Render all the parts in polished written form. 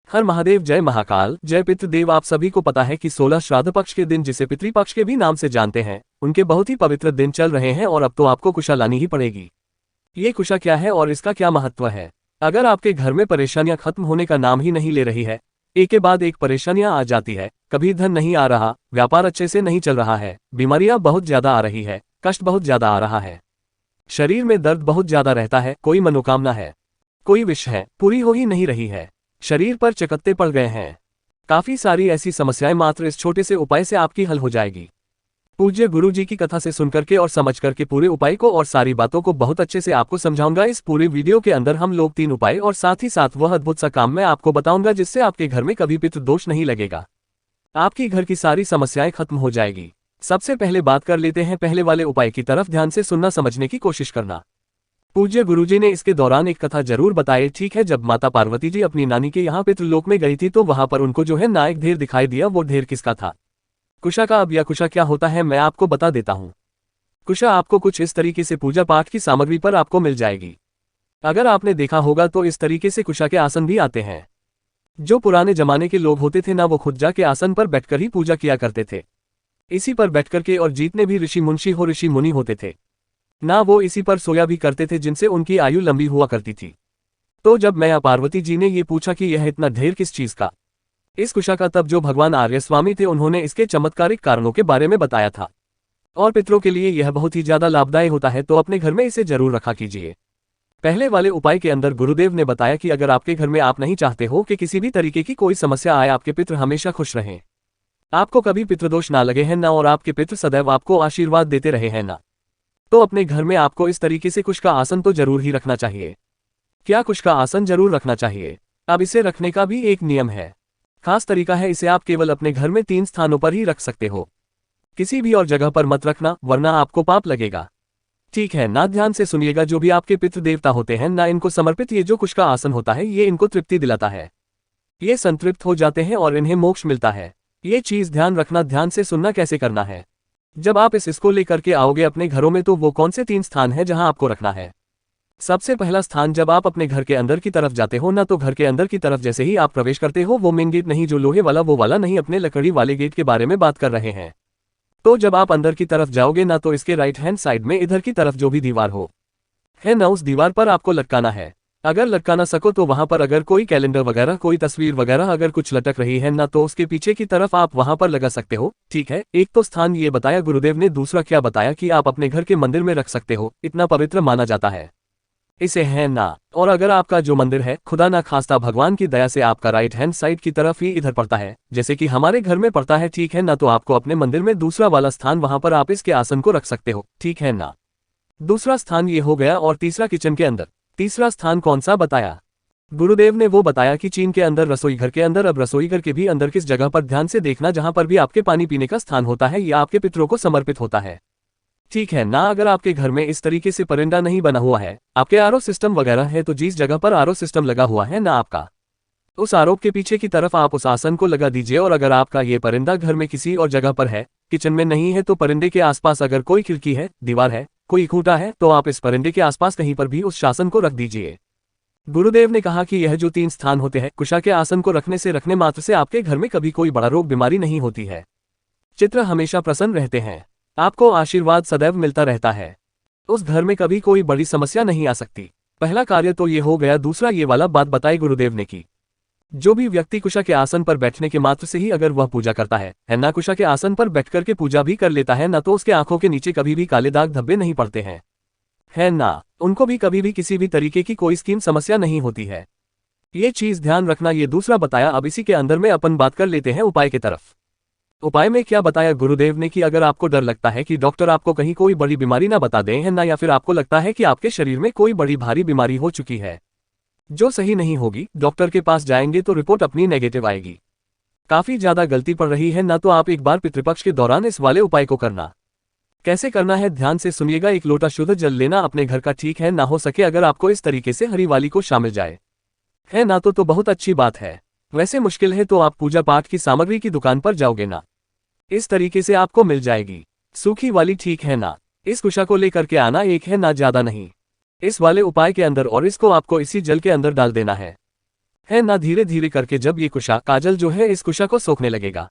हर महादेव, जय महाकाल, जय पितृदेव। आप सभी को पता है कि 16 श्राद्ध पक्ष के दिन, जिसे पितृपक्ष के भी नाम से जानते हैं, उनके बहुत ही पवित्र दिन चल रहे हैं और अब तो आपको कुशा लानी ही पड़ेगी। ये कुशा क्या है और इसका क्या महत्व है? अगर आपके घर में परेशानियां खत्म होने का नाम ही नहीं ले रही है, एक के बाद एक परेशानियां आ जाती है, कभी धन नहीं आ रहा, व्यापार अच्छे से नहीं चल रहा है, बीमारियां बहुत ज्यादा आ रही है, कष्ट बहुत ज्यादा आ रहा है, शरीर में दर्द बहुत ज्यादा रहता है, कोई मनोकामना है, कोई विश है, पूरी हो ही नहीं रही है, शरीर पर चकत्ते पड़ गए हैं, काफी सारी ऐसी समस्याएं मात्र इस छोटे से उपाय से आपकी हल हो जाएगी। पूज्य गुरु जी की कथा से सुनकर के और समझ करके पूरे उपाय को और सारी बातों को बहुत अच्छे से आपको समझाऊंगा। इस पूरे वीडियो के अंदर हम लोग 3 उपाय और साथ ही साथ वह अद्भुत सा काम मैं आपको बताऊंगा, जिससे आपके घर में कभी पितृ दोष नहीं लगेगा, आपकी घर की सारी समस्याएं खत्म हो जाएगी। सबसे पहले बात कर लेते हैं पहले वाले उपाय की तरफ। ध्यान से सुनना, समझने की कोशिश करना। पूज्य गुरुजी ने इसके दौरान एक कथा जरूर बताई। ठीक है, जब माता पार्वती जी अपनी नानी के यहाँ पितृलोक में गई थी तो वहां पर उनको जो है ना एक ढेर दिखाई दिया। वो ढेर किसका था? कुशा का। अब यह कुशा क्या होता है मैं आपको बता देता हूँ। कुशा आपको कुछ इस तरीके से पूजा पाठ की सामग्री पर आपको मिल जाएगी। अगर आपने देखा होगा तो इस तरीके से कुशा के आसन भी आते हैं। जो पुराने जमाने के लोग होते थे ना, वो खुद जाके आसन पर बैठकर ही पूजा किया करते थे। इसी पर बैठकर के, और जितने भी ऋषि मुंशी हो, ऋषि मुनि होते थे ना, वो इसी पर सोया भी करते थे, जिनसे उनकी आयु लंबी हुआ करती थी। तो जब मैया पार्वती जी ने ये पूछा कि यह इतना ढेर किस चीज का, इस कुशा का, तब जो भगवान आर्य स्वामी थे उन्होंने इसके चमत्कारिक कारणों के बारे में बताया था। और पितरों के लिए यह बहुत ही ज्यादा लाभदायी होता है, तो अपने घर में इसे जरूर रखा कीजिए। पहले वाले उपाय के अंदर गुरुदेव ने बताया कि अगर आपके घर में आप नहीं चाहते हो कि किसी भी तरीके की कोई समस्या आए, आपके पितृ हमेशा खुश रहें, आपको कभी पितृदोष ना लगे हैं ना, और आपके पितृ सदैव आपको आशीर्वाद देते रहे हैं ना, तो अपने घर में आपको इस तरीके से कुश का आसन तो जरूर ही रखना चाहिए। क्या कुश का आसन जरूर रखना चाहिए? अब इसे रखने का भी एक नियम है, खास तरीका है। इसे आप केवल अपने घर में 3 स्थानों पर ही रख सकते हो, किसी भी और जगह पर मत रखना, वरना आपको पाप लगेगा। ठीक है ना, ध्यान से सुनिएगा। जो भी आपके पितृ देवता होते हैं ना, इनको समर्पित ये जो कुश का आसन होता है, ये इनको तृप्ति दिलाता है, ये संतृप्त हो जाते हैं और इन्हें मोक्ष मिलता है। ये चीज ध्यान रखना। ध्यान से सुनना कैसे करना है। जब आप इसको लेकर के आओगे अपने घरों में, तो वो कौन से 3 स्थान है जहां आपको रखना है? सबसे पहला स्थान, जब आप अपने घर के अंदर की तरफ जाते हो ना, तो घर के अंदर की तरफ जैसे ही आप प्रवेश करते हो, वो मेन गेट नहीं, जो लोहे वाला वो वाला नहीं, अपने लकड़ी वाले गेट के बारे में बात कर रहे हैं। तो जब आप अंदर की तरफ जाओगे ना, तो इसके राइट हैंड साइड में इधर की तरफ जो भी दीवार हो है ना, उस दीवार पर आपको लटकाना है। अगर लटका ना सको तो वहां पर अगर कोई कैलेंडर वगैरह, कोई तस्वीर वगैरह अगर कुछ लटक रही है ना, तो उसके पीछे की तरफ आप वहां पर लगा सकते हो। ठीक है, एक तो स्थान ये बताया गुरुदेव ने। दूसरा क्या बताया कि आप अपने घर के मंदिर में रख सकते हो, इतना पवित्र माना जाता है इसे, है ना। और अगर आपका जो मंदिर है, खुदा ना खास्ता भगवान की दया से आपका राइट हैंड साइड की तरफ ही इधर पड़ता है, जैसे कि हमारे घर में पड़ता है, ठीक है ना, तो आपको अपने मंदिर में दूसरा वाला स्थान, वहां पर आप इसके आसन को रख सकते हो, ठीक है ना। दूसरा स्थान ये हो गया। और तीसरा किचन के अंदर। तीसरा स्थान कौन सा बताया गुरुदेव ने? वो बताया कि चीन के अंदर, रसोई घर के अंदर। अब रसोई घर के भी अंदर किस जगह पर, ध्यान से देखना, जहां पर भी आपके पानी पीने का स्थान होता है, या आपके पितरों को समर्पित होता है, ठीक है ना। अगर आपके घर में इस तरीके से परिंदा नहीं बना हुआ है, आपके आरओ सिस्टम वगैरह है, तो जिस जगह पर आरओ सिस्टम लगा हुआ है ना आपका, उस आरओ के पीछे की तरफ आप उस आसन को लगा दीजिए। और अगर आपका ये परिंदा घर में किसी और जगह पर है, किचन में नहीं है, तो परिंदे के आसपास अगर कोई खिड़की है, दीवार है, कोई खूंटा है, तो आप इस परिंदे के आसपास कहीं पर भी उस शासन को रख दीजिए। गुरुदेव ने कहा कि यह जो 3 स्थान होते हैं, कुशा के आसन को रखने मात्र से आपके घर में कभी कोई बड़ा रोग बीमारी नहीं होती है, चित्र हमेशा प्रसन्न रहते हैं, आपको आशीर्वाद सदैव मिलता रहता है, उस घर में कभी कोई बड़ी समस्या नहीं आ सकती। पहला कार्य तो ये हो गया। दूसरा ये वाला बात बताई गुरुदेव ने कि जो भी व्यक्ति कुशा के आसन पर बैठने के मात्र से ही अगर वह पूजा करता है ना, कुशा के आसन पर बैठकर के पूजा भी कर लेता है ना, तो उसके आंखों के नीचे कभी भी काले दाग धब्बे नहीं पड़ते हैं, है ना। उनको भी कभी भी किसी भी तरीके की कोई स्कीम समस्या नहीं होती है। ये चीज ध्यान रखना। ये दूसरा बताया। अब इसी के अंदर में अपन बात कर लेते हैं उपाय की तरफ। उपाय में क्या बताया गुरुदेव ने कि अगर आपको डर लगता है कि डॉक्टर आपको कहीं कोई बड़ी बीमारी ना बता दें, है ना, या फिर आपको लगता है कि आपके शरीर में कोई बड़ी भारी बीमारी हो चुकी है जो सही नहीं होगी, डॉक्टर के पास जाएंगे तो रिपोर्ट अपनी नेगेटिव आएगी, काफी ज्यादा गलती पड़ रही है ना, तो आप एक बार पितृपक्ष के दौरान इस वाले उपाय को करना। कैसे करना है ध्यान से सुनिएगा। 1 लोटा शुद्ध जल लेना अपने घर का, ठीक है ना। हो सके अगर आपको इस तरीके से हरी वाली को शामिल जाए, है ना, तो बहुत अच्छी बात है। वैसे मुश्किल है तो आप पूजा पाठ की सामग्री की दुकान पर जाओगे ना, इस तरीके से आपको मिल जाएगी सूखी वाली, ठीक है ना। इस कुशा को लेकर के आना, एक है ना, ज्यादा नहीं, इस वाले उपाय के अंदर, और इसको आपको इसी जल के अंदर डाल देना है है ना। धीरे धीरे करके जब ये कुशा काजल जो है इस कुशा को सोखने लगेगा,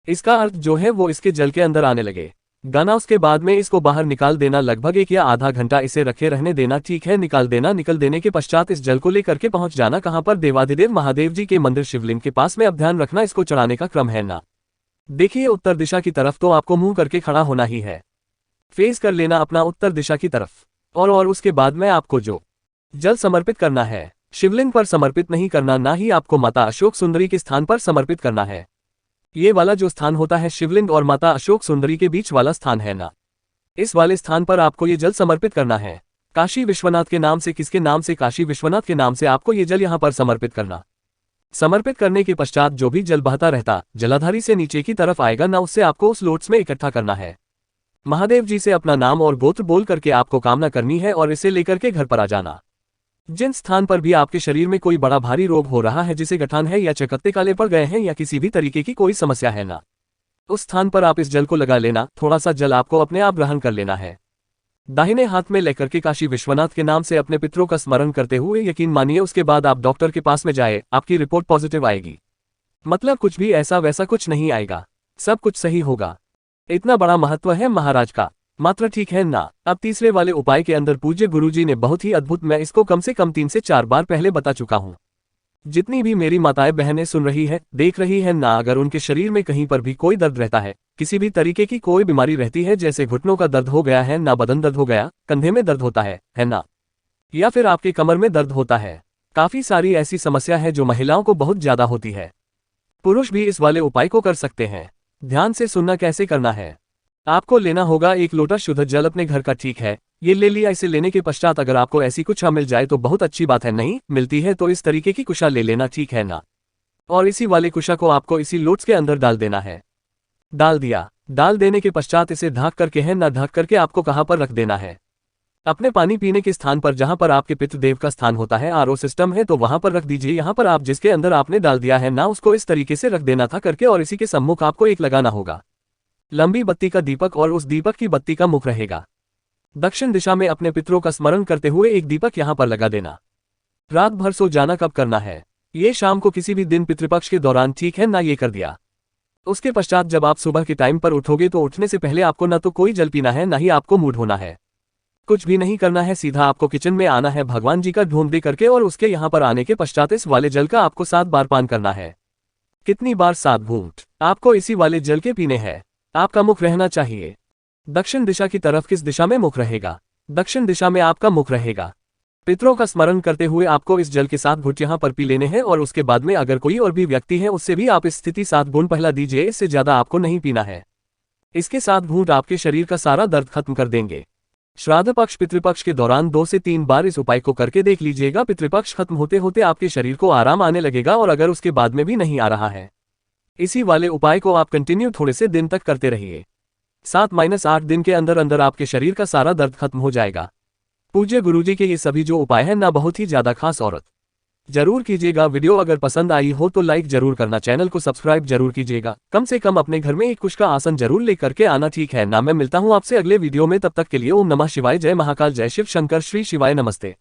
इसका अर्थ जो है वो इसके जल के अंदर आने लगे गाना। उसके बाद में इसको बाहर निकाल देना, लगभग 1 या आधा घंटा इसे रखे रहने देना। ठीक है, निकाल देना। निकल देने के पश्चात इस जल को लेकर के पहुंच जाना कहां पर, देवाधिदेव महादेव जी के मंदिर शिवलिंग के पास में। अब ध्यान रखना इसको चढ़ाने का क्रम है ना। देखिए उत्तर दिशा की तरफ तो आपको मुंह करके खड़ा होना ही है, फेस कर लेना अपना उत्तर दिशा की तरफ। और उसके बाद में आपको जो जल समर्पित करना है शिवलिंग पर समर्पित नहीं करना, ना ही आपको माता अशोक सुंदरी के स्थान पर समर्पित करना है। ये वाला जो स्थान होता है शिवलिंग और माता अशोक सुंदरी के बीच वाला स्थान है ना, इस वाले स्थान पर आपको ये जल समर्पित करना है। काशी विश्वनाथ के नाम से, किसके नाम से, काशी विश्वनाथ के नाम से आपको ये जल यहाँ पर समर्पित करना। समर्पित करने के पश्चात जो भी जल बहता रहता जलाधारी से नीचे की तरफ आएगा ना, उससे आपको उस लोट्स में इकट्ठा करना है। महादेव जी से अपना नाम और गोत्र बोल करके आपको कामना करनी है और इसे लेकर के घर पर आ जाना। जिन स्थान पर भी आपके शरीर में कोई बड़ा भारी रोग हो रहा है, जिसे गठान है या चकत्ते काले पड़ गए हैं या किसी भी तरीके की कोई समस्या है ना, उस स्थान पर आप इस जल को लगा लेना। थोड़ा सा जल आपको अपने आप ग्रहण कर लेना है। दाहिने हाथ में लेकर के काशी विश्वनाथ के नाम से अपने पितरों का स्मरण करते हुए यकीन मानिए, उसके बाद आप डॉक्टर के पास में जाए, आपकी रिपोर्ट पॉजिटिव आएगी। मतलब कुछ भी ऐसा वैसा कुछ नहीं आएगा, सब कुछ सही होगा। इतना बड़ा महत्व है महाराज का मात्र, ठीक है ना। अब तीसरे वाले उपाय के अंदर पूज्य गुरुजी ने बहुत ही अद्भुत, मैं इसको कम से कम 3 से 4 बार पहले बता चुका हूँ। जितनी भी मेरी माताएं बहनें सुन रही है, देख रही है ना, अगर उनके शरीर में कहीं पर भी कोई दर्द रहता है, किसी भी तरीके की कोई बीमारी रहती है, जैसे घुटनों का दर्द हो गया है ना, बदन दर्द हो गया, कंधे में दर्द होता है ना, या फिर आपके कमर में दर्द होता है, काफी सारी ऐसी समस्या है जो महिलाओं को बहुत ज्यादा होती है। पुरुष भी इस वाले उपाय को कर सकते हैं। ध्यान से सुनना कैसे करना है। आपको लेना होगा 1 लोटा शुद्ध जल अपने घर का, ठीक है। ये ले लिया। इसे लेने के पश्चात अगर आपको ऐसी कुशा मिल जाए तो बहुत अच्छी बात है, नहीं मिलती है तो इस तरीके की कुशा ले लेना, ठीक है ना। और इसी वाले कुशा को आपको इसी लोट्स के अंदर डाल देना है। डाल दिया। डाल देने के पश्चात इसे ढक करके है ना, ढक करके आपको कहां पर रख देना है, अपने पानी पीने के स्थान पर, जहां पर आपके पितृदेव का स्थान होता है, आरओ सिस्टम है तो वहां पर रख दीजिए। यहां पर आप जिसके अंदर आपने डाल दिया है ना, उसको इस तरीके से रख देना था करके, और इसी के सम्मुख आपको एक लगाना होगा लंबी बत्ती का दीपक, और उस दीपक की बत्ती का मुख रहेगा दक्षिण दिशा में। अपने पितरों का स्मरण करते हुए एक दीपक यहां पर लगा देना। रात भर सो जाना कब करना है, ये शाम को किसी भी दिन पितृपक्ष के दौरान, ठीक है ना। ये कर दिया। उसके पश्चात जब आप सुबह के टाइम पर उठोगे तो उठने से पहले आपको ना तो कोई जल पीना है, ना ही आपको मूड होना है, कुछ भी नहीं करना है। सीधा आपको किचन में आना है, भगवान जी का ढूंढ दे करके, और उसके यहां पर आने के पश्चात इस वाले जल का आपको 7 बार पान करना है। कितनी बार? 7 घूंट आपको इसी वाले जल के पीने हैं। आपका मुख रहना चाहिए दक्षिण दिशा की तरफ। किस दिशा में मुख रहेगा? दक्षिण दिशा में आपका मुख रहेगा। पितरों का स्मरण करते हुए आपको इस जल के 7 घूंट यहाँ पर पी लेने हैं, और उसके बाद में अगर कोई और भी व्यक्ति है उससे भी आप इस स्थिति 7 घूंट पहला दीजिए, इससे ज्यादा आपको नहीं पीना है। इसके 7 घूंट आपके शरीर का सारा दर्द खत्म कर देंगे। श्राद्ध पक्ष पितृपक्ष के दौरान 2 से 3 बार इस उपाय को करके देख लीजिएगा। पितृपक्ष खत्म होते होते आपके शरीर को आराम आने लगेगा, और अगर उसके बाद में भी नहीं आ रहा है, इसी वाले उपाय को आप कंटिन्यू थोड़े से दिन तक करते रहिए। 7-8 दिन के अंदर अंदर आपके शरीर का सारा दर्द खत्म हो जाएगा। पूज्य गुरुजी के ये सभी जो उपाय हैं ना, बहुत ही ज्यादा खास औरत जरूर कीजिएगा। वीडियो अगर पसंद आई हो तो लाइक जरूर करना, चैनल को सब्सक्राइब जरूर कीजिएगा। कम से कम अपने घर में एक कुश का आसन जरूर लेकर के आना, ठीक है ना। मैं मिलता हूं आपसे अगले वीडियो में, तब तक के लिए ओम नमः शिवाय, जय महाकाल, जय शिव शंकर, श्री शिवाय नमस्ते।